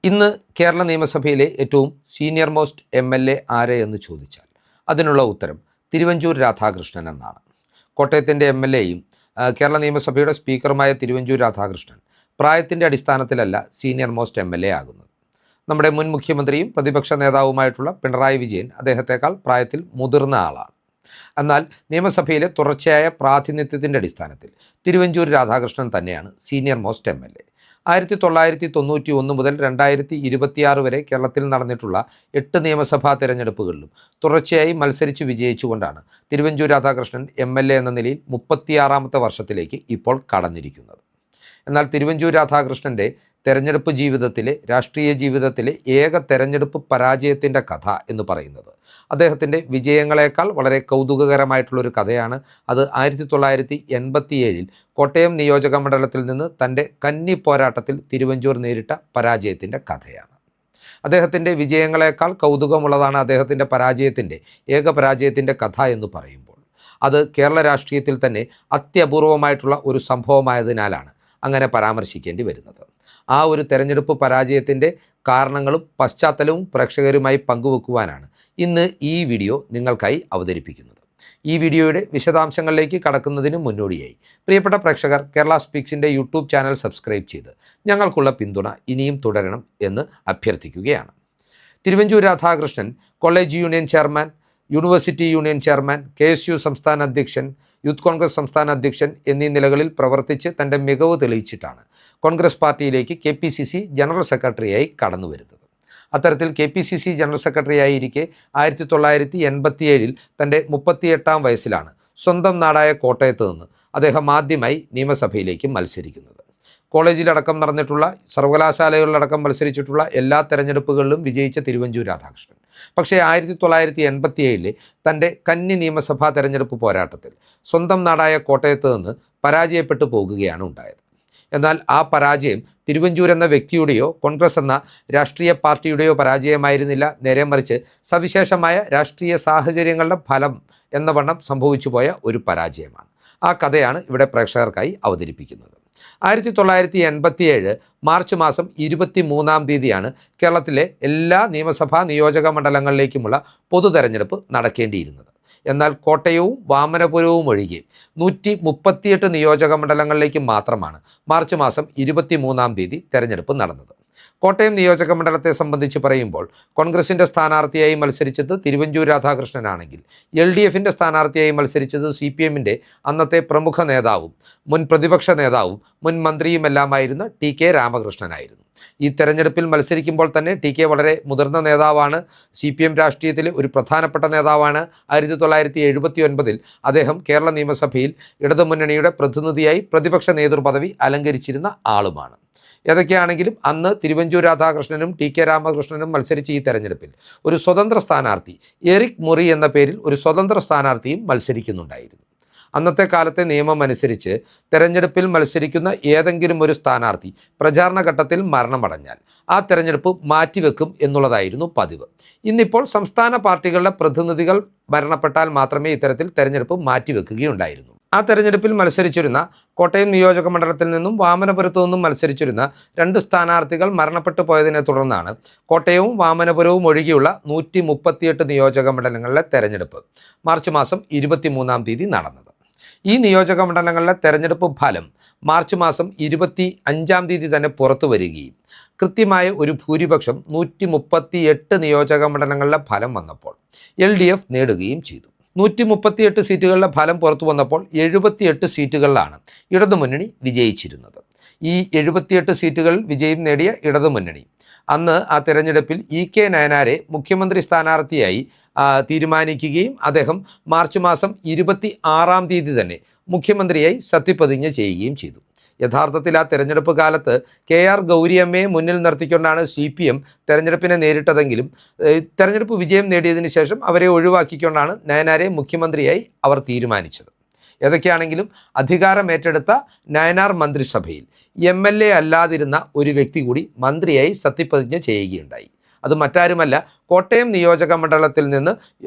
ഇന്ന് കേരള നിയമസഭയിലെ ഏറ്റവും സീനിയർ മോസ്റ്റ് MLA ആരെ എന്ന് ചോദിച്ചാൽ അതിനുള്ള ഉത്തരം തിരുവഞ്ചൂർ രാധാകൃഷ്ണൻ എന്നാണ്. കോട്ടയത്തിൻ്റെ MLAയും കേരള നിയമസഭയുടെ സ്പീക്കറുമായ തിരുവഞ്ചൂർ രാധാകൃഷ്ണൻ പ്രായത്തിൻ്റെ അടിസ്ഥാനത്തിലല്ല സീനിയർ മോസ്റ്റ് MLA ആകുന്നത്. നമ്മുടെ മുൻ മുഖ്യമന്ത്രിയും പ്രതിപക്ഷ നേതാവുമായിട്ടുള്ള പിണറായി വിജയൻ അദ്ദേഹത്തെക്കാൾ പ്രായത്തിൽ മുതിർന്ന ആളാണ്. എന്നാൽ നിയമസഭയിലെ തുടർച്ചയായ പ്രാതിനിധ്യത്തിൻ്റെ അടിസ്ഥാനത്തിൽ തിരുവഞ്ചൂർ രാധാകൃഷ്ണൻ തന്നെയാണ് സീനിയർ മോസ്റ്റ് MLA. 1991 മുതൽ 2026 വരെ കേരളത്തിൽ നടന്നിട്ടുള്ള 8 നിയമസഭാ തെരഞ്ഞെടുപ്പുകളിലും തുടർച്ചയായി മത്സരിച്ച് വിജയിച്ചുകൊണ്ടാണ് തിരുവഞ്ചൂർ രാധാകൃഷ്ണൻ MLA എന്ന നിലയിൽ 36ാമത്തെ വർഷത്തിലേക്ക് ഇപ്പോൾ കടന്നിരിക്കുന്നത്. എന്നാൽ തിരുവഞ്ചൂർ രാധാകൃഷ്ണൻ്റെ തെരഞ്ഞെടുപ്പ് ജീവിതത്തിലെ രാഷ്ട്രീയ ജീവിതത്തിലെ ഏക തെരഞ്ഞെടുപ്പ് പരാജയത്തിൻ്റെ കഥ എന്ന് പറയുന്നത് അദ്ദേഹത്തിൻ്റെ വിജയങ്ങളെക്കാൾ വളരെ കൗതുകകരമായിട്ടുള്ളൊരു കഥയാണ്. അത് 1987 കോട്ടയം നിയോജക മണ്ഡലത്തിൽ നിന്ന് തൻ്റെ കന്നി പോരാട്ടത്തിൽ തിരുവഞ്ചൂർ നേരിട്ട പരാജയത്തിൻ്റെ കഥയാണ്. അദ്ദേഹത്തിൻ്റെ വിജയങ്ങളെക്കാൾ കൗതുകമുള്ളതാണ് അദ്ദേഹത്തിൻ്റെ ഏക പരാജയത്തിൻ്റെ കഥ എന്ന് പറയുമ്പോൾ. അത് കേരള രാഷ്ട്രീയത്തിൽ തന്നെ അത്യപൂർവമായിട്ടുള്ള ഒരു സംഭവമായതിനാലാണ് അങ്ങനെ പരാമർശിക്കേണ്ടി വരുന്നത്. ആ ഒരു തെരഞ്ഞെടുപ്പ് പരാജയത്തിൻ്റെ കാരണങ്ങളും പശ്ചാത്തലവും പ്രേക്ഷകരുമായി പങ്കുവെക്കുവാനാണ് ഇന്ന് ഈ വീഡിയോ നിങ്ങൾക്കായി അവതരിപ്പിക്കുന്നത്. ഈ വീഡിയോയുടെ വിശദാംശങ്ങളിലേക്ക് കടക്കുന്നതിന് മുന്നോടിയായി പ്രിയപ്പെട്ട പ്രേക്ഷകർ കേരള സ്പീക്സിൻ്റെ യൂട്യൂബ് ചാനൽ സബ്സ്ക്രൈബ് ചെയ്ത് ഞങ്ങൾക്കുള്ള പിന്തുണ ഇനിയും തുടരണം എന്ന് അഭ്യർത്ഥിക്കുകയാണ്. Thiruvanchoor Radhakrishnan college union chairman, university union chairman, KSU സംസ്ഥാന അധ്യക്ഷൻ, യൂത്ത് കോൺഗ്രസ് സംസ്ഥാന അധ്യക്ഷൻ എന്നീ നിലകളിൽ പ്രവർത്തിച്ച് തൻ്റെ മികവ് തെളിയിച്ചിട്ടാണ് കോൺഗ്രസ് പാർട്ടിയിലേക്ക് KPCC ജനറൽ സെക്രട്ടറിയായി കടന്നു വരുന്നത്. അത്തരത്തിൽ KPCC ജനറൽ സെക്രട്ടറിയായിരിക്കെ 1987 തൻ്റെ 38ാം വയസ്സിലാണ് സ്വന്തം നാടായ കോട്ടയത്ത് നിന്ന് അദ്ദേഹം ആദ്യമായി നിയമസഭയിലേക്ക് മത്സരിക്കുന്നത്. കോളേജിലടക്കം നടന്നിട്ടുള്ള സർവകലാശാലകളിലടക്കം മത്സരിച്ചിട്ടുള്ള എല്ലാ തെരഞ്ഞെടുപ്പുകളിലും വിജയിച്ച തിരുവഞ്ചൂർ രാധാകൃഷ്ണൻ പക്ഷേ 1987 തൻ്റെ കന്നി നിയമസഭാ തെരഞ്ഞെടുപ്പ് പോരാട്ടത്തിൽ സ്വന്തം നാടായ കോട്ടയത്ത് നിന്ന് പരാജയപ്പെട്ടു പോകുകയാണ് ഉണ്ടായത്. എന്നാൽ ആ പരാജയം തിരുവഞ്ചൂർ എന്ന വ്യക്തിയുടെയോ കോൺഗ്രസ് എന്ന രാഷ്ട്രീയ പാർട്ടിയുടെയോ പരാജയമായിരുന്നില്ല, നേരെ മറിച്ച് സവിശേഷമായ രാഷ്ട്രീയ സാഹചര്യങ്ങളുടെ ഫലം എന്ന വണ്ണം സംഭവിച്ചു പോയ ഒരു പരാജയമാണ്. ആ കഥയാണ് ഇവിടെ പ്രേക്ഷകർക്കായി അവതരിപ്പിക്കുന്നത്. 1987 മാർച്ച് മാസം 23-ാം തീയതിയാണ് കേരളത്തിലെ എല്ലാ നിയമസഭാ നിയോജക മണ്ഡലങ്ങളിലേക്കുമുള്ള പൊതു തെരഞ്ഞെടുപ്പ് നടക്കേണ്ടിയിരുന്നത്. എന്നാൽ കോട്ടയവും വാമനപുരവും ഒഴികെ 138 നിയോജക മണ്ഡലങ്ങളിലേക്ക് മാത്രമാണ് മാർച്ച് മാസം 23-ാം തീയതി തെരഞ്ഞെടുപ്പ് നടന്നത്. കോട്ടയം നിയോജക മണ്ഡലത്തെ സംബന്ധിച്ച് പറയുമ്പോൾ കോൺഗ്രസിൻ്റെ സ്ഥാനാർത്ഥിയായി മത്സരിച്ചത് തിരുവഞ്ചൂർ രാധാകൃഷ്ണനാണെങ്കിൽ LDFിൻ്റെ സ്ഥാനാർത്ഥിയായി മത്സരിച്ചത് CPMൻ്റെ അന്നത്തെ പ്രമുഖ നേതാവും മുൻ പ്രതിപക്ഷ നേതാവും മുൻ മന്ത്രിയുമെല്ലാമായിരുന്ന TK രാമകൃഷ്ണനായിരുന്നു. ഈ തെരഞ്ഞെടുപ്പിൽ മത്സരിക്കുമ്പോൾ തന്നെ TK വളരെ മുതിർന്ന നേതാവാണ്, CPM രാഷ്ട്രീയത്തിലെ ഒരു പ്രധാനപ്പെട്ട നേതാവാണ്. 1979 അദ്ദേഹം കേരള നിയമസഭയിൽ ഇടതുമുന്നണിയുടെ പ്രതിനിധിയായി പ്രതിപക്ഷ നേതൃപദവി അലങ്കരിച്ചിരുന്ന ആളുമാണ്. ഏതൊക്കെയാണെങ്കിലും അന്ന് തിരുവഞ്ചൂർ രാധാകൃഷ്ണനും TK രാമകൃഷ്ണനും മത്സരിച്ച ഈ തെരഞ്ഞെടുപ്പിൽ ഒരു സ്വതന്ത്ര സ്ഥാനാർത്ഥി എറിക് മുറി എന്ന പേരിൽ ഒരു സ്വതന്ത്ര സ്ഥാനാർത്ഥിയും മത്സരിക്കുന്നുണ്ടായിരുന്നു. അന്നത്തെ കാലത്തെ നിയമം അനുസരിച്ച് തെരഞ്ഞെടുപ്പിൽ മത്സരിക്കുന്ന ഏതെങ്കിലും ഒരു സ്ഥാനാർത്ഥി പ്രചാരണ ഘട്ടത്തിൽ മരണമടഞ്ഞാൽ ആ തെരഞ്ഞെടുപ്പ് മാറ്റിവെക്കും എന്നുള്ളതായിരുന്നു പതിവ്. ഇന്നിപ്പോൾ സംസ്ഥാന പാർട്ടികളുടെ പ്രതിനിധികൾ മരണപ്പെട്ടാൽ മാത്രമേ ഇത്തരത്തിൽ തെരഞ്ഞെടുപ്പ് മാറ്റിവെക്കുകയുണ്ടായിരുന്നു. ആ തെരഞ്ഞെടുപ്പിൽ മത്സരിച്ചിരുന്ന കോട്ടയം നിയോജക മണ്ഡലത്തിൽ നിന്നും വാമനപുരത്തു നിന്നും മത്സരിച്ചിരുന്ന 2 സ്ഥാനാർത്ഥികൾ മരണപ്പെട്ടു പോയതിനെ തുടർന്നാണ് കോട്ടയവും വാമനപുരവും ഒഴികെയുള്ള 138 നിയോജക മണ്ഡലങ്ങളിലെ തെരഞ്ഞെടുപ്പ് മാർച്ച് മാസം 23-ാം തീയതി നടന്നത്. ഈ നിയോജക മണ്ഡലങ്ങളിലെ തെരഞ്ഞെടുപ്പ് ഫലം മാർച്ച് മാസം 25-ാം തീയതി തന്നെ പുറത്തു വരികയും കൃത്യമായ ഒരു ഭൂരിപക്ഷം 138 നിയോജക മണ്ഡലങ്ങളിലെ ഫലം വന്നപ്പോൾ LDF നേടുകയും ചെയ്തു. 138 സീറ്റുകളുടെ ഫലം പുറത്തു വന്നപ്പോൾ 78 സീറ്റുകളിലാണ് ഇടതുമുന്നണി വിജയിച്ചിരുന്നത്. ഈ 78 സീറ്റുകളിൽ വിജയം നേടിയ ഇടതുമുന്നണി അന്ന് ആ തെരഞ്ഞെടുപ്പിൽ EK നയനാരെ മുഖ്യമന്ത്രി സ്ഥാനാർത്ഥിയായി തീരുമാനിക്കുകയും അദ്ദേഹം മാർച്ച് മാസം 26-ാം തീയതി തന്നെ മുഖ്യമന്ത്രിയായി സത്യപ്രതിജ്ഞ ചെയ്യുകയും ചെയ്തു. യഥാർത്ഥത്തിൽ ആ തെരഞ്ഞെടുപ്പ് കാലത്ത് KR ഗൗരിയമ്മയെ മുന്നിൽ നിർത്തിക്കൊണ്ടാണ് CPM തെരഞ്ഞെടുപ്പിനെ നേരിട്ടതെങ്കിലും തെരഞ്ഞെടുപ്പ് വിജയം നേടിയതിന് ശേഷം അവരെ ഒഴിവാക്കിക്കൊണ്ടാണ് നയനാരെ മുഖ്യമന്ത്രിയായി അവർ തീരുമാനിച്ചത്. ഏതൊക്കെയാണെങ്കിലും അധികാരം ഏറ്റെടുത്ത നയനാർ മന്ത്രിസഭയിൽ MLA അല്ലാതിരുന്ന ഒരു വ്യക്തി കൂടി മന്ത്രിയായി സത്യപ്രതിജ്ഞ ചെയ്യുകയുണ്ടായി. അത് മറ്റാരുമല്ല, കോട്ടയം നിയോജക മണ്ഡലത്തിൽ നിന്ന്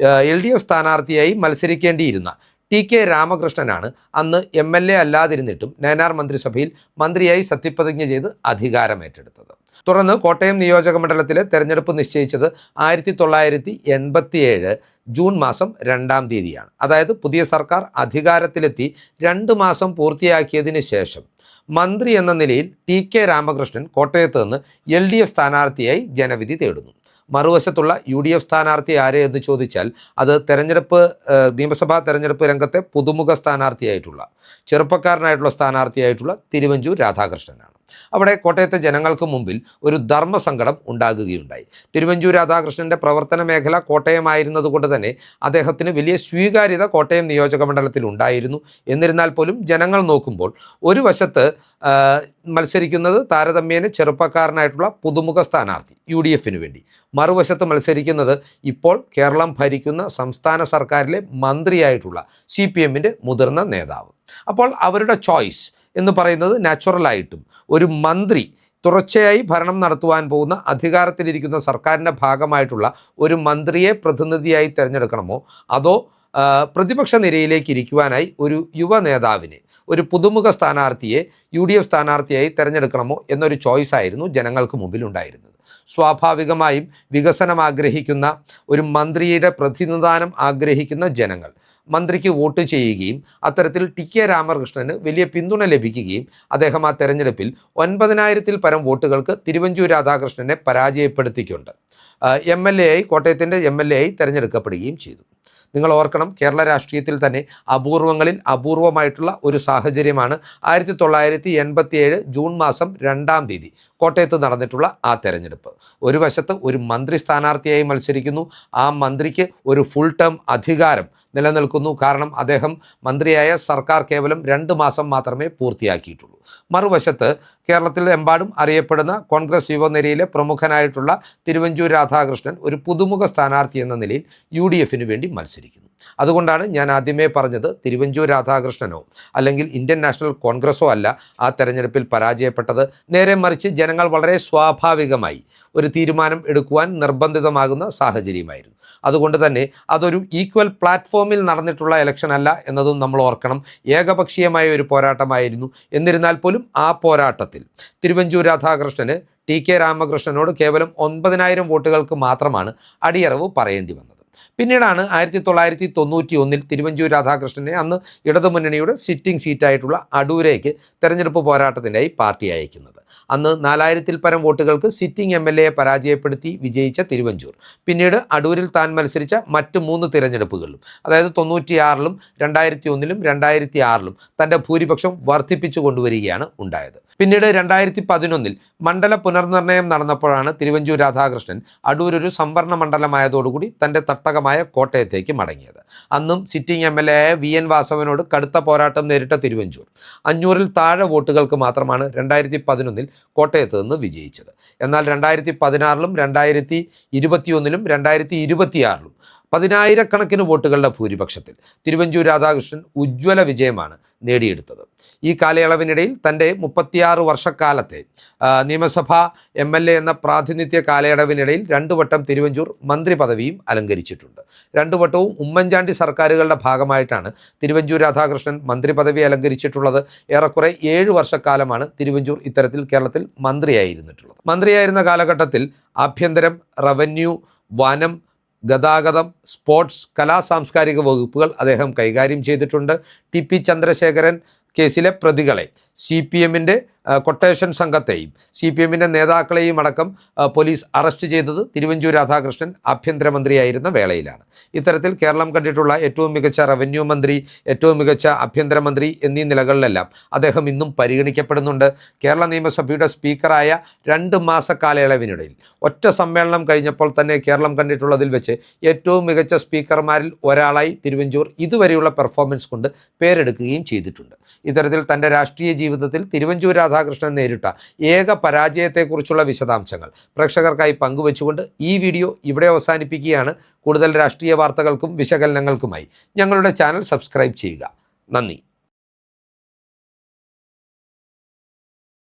LDF സ്ഥാനാർത്ഥിയായി മത്സരിക്കേണ്ടിയിരുന്ന ടി.കെ. രാമകൃഷ്ണനാണ് അന്ന് MLA അല്ലാതിരുന്നിട്ടും നയനാർ മന്ത്രിസഭയിൽ മന്ത്രിയായി സത്യപ്രതിജ്ഞ ചെയ്ത് അധികാരമേറ്റെടുത്തത്. തുടർന്ന് കോട്ടയം നിയോജക മണ്ഡലത്തിലെ തെരഞ്ഞെടുപ്പ് നിശ്ചയിച്ചത് 1987 ജൂൺ മാസം 2-ാം തീയതിയാണ്. അതായത് പുതിയ സർക്കാർ അധികാരത്തിലെത്തി 2 മാസം പൂർത്തിയാക്കിയതിന് ശേഷം മന്ത്രി എന്ന നിലയിൽ ടി.കെ. രാമകൃഷ്ണൻ കോട്ടയത്ത് നിന്ന് LDF സ്ഥാനാർത്ഥിയായി ജനവിധി തേടുന്നു. മറുവശത്തുള്ള UDF സ്ഥാനാർത്ഥി ആരെ എന്ന് ചോദിച്ചാൽ അത് നിയമസഭാ തെരഞ്ഞെടുപ്പ് രംഗത്തെ പുതുമുഖ സ്ഥാനാർത്ഥിയായിട്ടുള്ള ചെറുപ്പക്കാരനായിട്ടുള്ള സ്ഥാനാർത്ഥിയായിട്ടുള്ള തിരുവഞ്ചൂർ രാധാകൃഷ്ണനാണ്. അവിടെ കോട്ടയത്തെ ജനങ്ങൾക്ക് മുമ്പിൽ ഒരു ധർമ്മസങ്കടം ഉണ്ടാകുകയുണ്ടായി. തിരുവഞ്ചൂർ രാധാകൃഷ്ണൻ്റെ പ്രവർത്തന മേഖല കോട്ടയമായിരുന്നതുകൊണ്ട് തന്നെ അദ്ദേഹത്തിന് വലിയ സ്വീകാര്യത കോട്ടയം നിയോജക മണ്ഡലത്തിൽ ഉണ്ടായിരുന്നു. എന്നിരുന്നാൽ പോലും ജനങ്ങൾ നോക്കുമ്പോൾ ഒരു വശത്ത് മത്സരിക്കുന്നത് താരതമ്യേന ചെറുപ്പക്കാരനായിട്ടുള്ള പുതുമുഖ സ്ഥാനാർത്ഥി UDFന് വേണ്ടി, മറുവശത്ത് മത്സരിക്കുന്നത് ഇപ്പോൾ കേരളം ഭരിക്കുന്ന സംസ്ഥാന സർക്കാരിലെ മന്ത്രിയായിട്ടുള്ള CPMൻ്റെ മുതിർന്ന നേതാവ്. അപ്പോൾ അവരുടെ ചോയ്സ് എന്ന് പറയുന്നത് നാച്ചുറലായിട്ടും ഒരു മന്ത്രി തുടർച്ചയായി ഭരണം നടത്തുവാൻ പോകുന്ന അധികാരത്തിലിരിക്കുന്ന സർക്കാരിൻ്റെ ഭാഗമായിട്ടുള്ള ഒരു മന്ത്രിയെ പ്രതിനിധിയായി തിരഞ്ഞെടുക്കണമോ അതോ പ്രതിപക്ഷ നിരയിലേക്ക് ഇരിക്കുവാനായി ഒരു യുവ നേതാവിനെ, ഒരു പുതുമുഖ സ്ഥാനാർത്ഥിയെ UDF സ്ഥാനാർത്ഥിയായി തിരഞ്ഞെടുക്കണമോ എന്നൊരു ചോയ്സ് ആയിരുന്നു ജനങ്ങൾക്ക് മുമ്പിലുണ്ടായിരുന്നത്. സ്വാഭാവികമായും വികസനം ആഗ്രഹിക്കുന്ന ഒരു മന്ത്രിയുടെ പ്രതിനിധാനം ആഗ്രഹിക്കുന്ന ജനങ്ങൾ മന്ത്രിക്ക് വോട്ട് ചെയ്യുകയും അത്തരത്തിൽ ടി.കെ. രാമകൃഷ്ണന് വലിയ പിന്തുണ ലഭിക്കുകയും അദ്ദേഹം ആ തെരഞ്ഞെടുപ്പിൽ 9,000-ൽ പരം വോട്ടുകൾക്ക് തിരുവഞ്ചൂർ രാധാകൃഷ്ണനെ പരാജയപ്പെടുത്തിക്കൊണ്ട് കോട്ടയത്തിൻ്റെ MLA ആയി തിരഞ്ഞെടുക്കപ്പെടുകയും ചെയ്തു. നിങ്ങൾ ഓർക്കണം, കേരള രാഷ്ട്രീയത്തിൽ തന്നെ അപൂർവങ്ങളിൽ അപൂർവമായിട്ടുള്ള ഒരു സാഹചര്യമാണ് 1987 ജൂൺ മാസം 2-ാം തീയതി കോട്ടയത്ത് നടന്നിട്ടുള്ള ആ തെരഞ്ഞെടുപ്പ്. ഒരു വശത്ത് ഒരു മന്ത്രി സ്ഥാനാർത്ഥിയായി മത്സരിക്കുന്നു. ആ മന്ത്രിക്ക് ഒരു ഫുൾ ടേം അധികാരം നിലനിൽക്കുന്നു. കാരണം അദ്ദേഹം മന്ത്രിയായ സർക്കാർ കേവലം 2 മാസം മാത്രമേ പൂർത്തിയാക്കിയിട്ടുള്ളൂ. മറുവശത്ത് കേരളത്തിൽ എമ്പാടും അറിയപ്പെടുന്ന കോൺഗ്രസ് യുവനിരയിലെ പ്രമുഖനായിട്ടുള്ള തിരുവഞ്ചൂർ രാധാകൃഷ്ണൻ ഒരു പുതുമുഖ സ്ഥാനാർത്ഥി എന്ന നിലയിൽ UDFന് വേണ്ടി മത്സരിക്കുന്നു. അതുകൊണ്ടാണ് ഞാൻ ആദ്യമേ പറഞ്ഞത്, തിരുവഞ്ചൂർ രാധാകൃഷ്ണനോ അല്ലെങ്കിൽ ഇന്ത്യൻ നാഷണൽ കോൺഗ്രസോ അല്ല ആ തെരഞ്ഞെടുപ്പിൽ പരാജയപ്പെട്ടത്. നേരെ മറിച്ച് ജനങ്ങൾ വളരെ സ്വാഭാവികമായി ഒരു തീരുമാനം എടുക്കുവാൻ നിർബന്ധിതമാകുന്ന സാഹചര്യമായിരുന്നു. അതുകൊണ്ട് തന്നെ അതൊരു ഈക്വൽ പ്ലാറ്റ്ഫോമിൽ നടന്നിട്ടുള്ള ഇലക്ഷൻ അല്ല എന്നതും നമ്മൾ ഓർക്കണം. ഏകപക്ഷീയമായ ഒരു പോരാട്ടമായിരുന്നു. എന്നിരുന്നാൽ പോലും ആ പോരാട്ടത്തിൽ തിരുവഞ്ചൂർ രാധാകൃഷ്ണന് ടി.കെ. രാമകൃഷ്ണനോട് കേവലം 9,000 വോട്ടുകൾക്ക് മാത്രമാണ് അടിയറവ് പറയേണ്ടി വന്നത്. പിന്നീടാണ് 1991-ൽ തിരുവഞ്ചൂർ രാധാകൃഷ്ണനെ അന്ന് ഇടതുമുന്നണിയുടെ സിറ്റിംഗ് സീറ്റായിട്ടുള്ള അടൂരേക്ക് തെരഞ്ഞെടുപ്പ് പോരാട്ടത്തിനായി പാർട്ടി അയക്കുന്നത്. അന്ന് 4,000-ൽ പരം വോട്ടുകൾക്ക് സിറ്റിംഗ് MLAയെ പരാജയപ്പെടുത്തി വിജയിച്ച തിരുവഞ്ചൂർ പിന്നീട് അടൂരിൽ താൻ മത്സരിച്ച മറ്റ് 3 തിരഞ്ഞെടുപ്പുകളിലും, അതായത് 96-ലും 2001-ലും 2006-ലും തൻ്റെ ഭൂരിപക്ഷം വർദ്ധിപ്പിച്ചു കൊണ്ടുവരികയാണ് ഉണ്ടായത്. പിന്നീട് 2011-ൽ മണ്ഡല പുനർനിർണയം നടന്നപ്പോഴാണ് തിരുവഞ്ചൂർ രാധാകൃഷ്ണൻ അടൂർ ഒരു സംവരണ മണ്ഡലമായതോടുകൂടി തൻ്റെ തട്ടകമായ കോട്ടയത്തേക്ക് മടങ്ങിയത്. അന്നും സിറ്റിംഗ് MLA ആയ VN വാസവനോട് കടുത്ത പോരാട്ടം നേരിട്ട തിരുവഞ്ചൂർ 500-ൽ താഴെ വോട്ടുകൾക്ക് മാത്രമാണ് 2011-ൽ കോട്ടയത്ത് നിന്ന് വിജയിച്ചത്. എന്നാൽ 2016-ലും 2021-ലും 2026-ലും 10,000-കണക്കിന് വോട്ടുകളുടെ ഭൂരിപക്ഷത്തിൽ തിരുവഞ്ചൂർ രാധാകൃഷ്ണൻ ഉജ്ജ്വല വിജയമാണ് നേടിയെടുത്തത്. ഈ കാലയളവിനിടയിൽ തൻ്റെ 36 വർഷക്കാലത്തെ നിയമസഭാ MLA എന്ന പ്രാതിനിധ്യ കാലയളവിനിടയിൽ 2 വട്ടം തിരുവഞ്ചൂർ മന്ത്രി പദവിയും അലങ്കരിച്ചിട്ടുണ്ട്. 2 വട്ടവും ഉമ്മൻചാണ്ടി സർക്കാരുകളുടെ ഭാഗമായിട്ടാണ് തിരുവഞ്ചൂർ രാധാകൃഷ്ണൻ മന്ത്രി പദവി അലങ്കരിച്ചിട്ടുള്ളത്. ഏറെക്കുറെ 7 വർഷക്കാലമാണ് തിരുവഞ്ചൂർ ഇത്തരത്തിൽ കേരളത്തിൽ മന്ത്രിയായിരുന്നിട്ടുള്ളത്. മന്ത്രിയായിരുന്ന കാലഘട്ടത്തിൽ ആഭ്യന്തരം, റവന്യൂ, വനം, ഗതാഗതം, സ്പോർട്സ്, സാംസ്കാരിക വകുപ്പുകൾ അദ്ദേഹം കൈകാര്യം ചെയ്തിട്ടുണ്ട്. TP ചന്ദ്രശേഖരൻ കേസിലെ പ്രതികളെ, CPMൻ്റെ കൊട്ടേഷൻ സംഘത്തെയും CPMൻ്റെ നേതാക്കളെയും അടക്കം പോലീസ് അറസ്റ്റ് ചെയ്തത് തിരുവഞ്ചൂർ രാധാകൃഷ്ണൻ ആഭ്യന്തരമന്ത്രിയായിരുന്ന വേളയിലാണ്. ഇത്തരത്തിൽ കേരളം കണ്ടിട്ടുള്ള ഏറ്റവും മികച്ച റവന്യൂ മന്ത്രി, ഏറ്റവും മികച്ച ആഭ്യന്തരമന്ത്രി എന്നീ നിലകളിലെല്ലാം അദ്ദേഹം ഇന്നും പരിഗണിക്കപ്പെടുന്നുണ്ട്. കേരള നിയമസഭയുടെ സ്പീക്കറായ 2 മാസ കാലയളവിനിടയിൽ ഒറ്റ സമ്മേളനം കഴിഞ്ഞപ്പോൾ തന്നെ കേരളം കണ്ടിട്ടുള്ളതിൽ വെച്ച് ഏറ്റവും മികച്ച സ്പീക്കർമാരിൽ ഒരാളായി തിരുവഞ്ചൂർ ഇതുവരെയുള്ള പെർഫോമൻസ് കൊണ്ട് പേരെടുക്കുകയും ചെയ്തിട്ടുണ്ട്. ഇത്തരത്തിൽ തൻ്റെ രാഷ്ട്രീയ ജീവിതത്തിൽ തിരുവഞ്ചൂർ രാധാകൃഷ്ണൻ നേരിട്ട ഏക പരാജയത്തെക്കുറിച്ചുള്ള വിശദാംശങ്ങൾ പ്രേക്ഷകർക്കായി പങ്കുവച്ചുകൊണ്ട് ഈ വീഡിയോ ഇവിടെ അവസാനിപ്പിക്കുകയാണ്. കൂടുതൽ രാഷ്ട്രീയ വാർത്തകൾക്കും വിശകലനങ്ങൾക്കുമായി ഞങ്ങളുടെ ചാനൽ സബ്സ്ക്രൈബ് ചെയ്യുക. നന്ദി.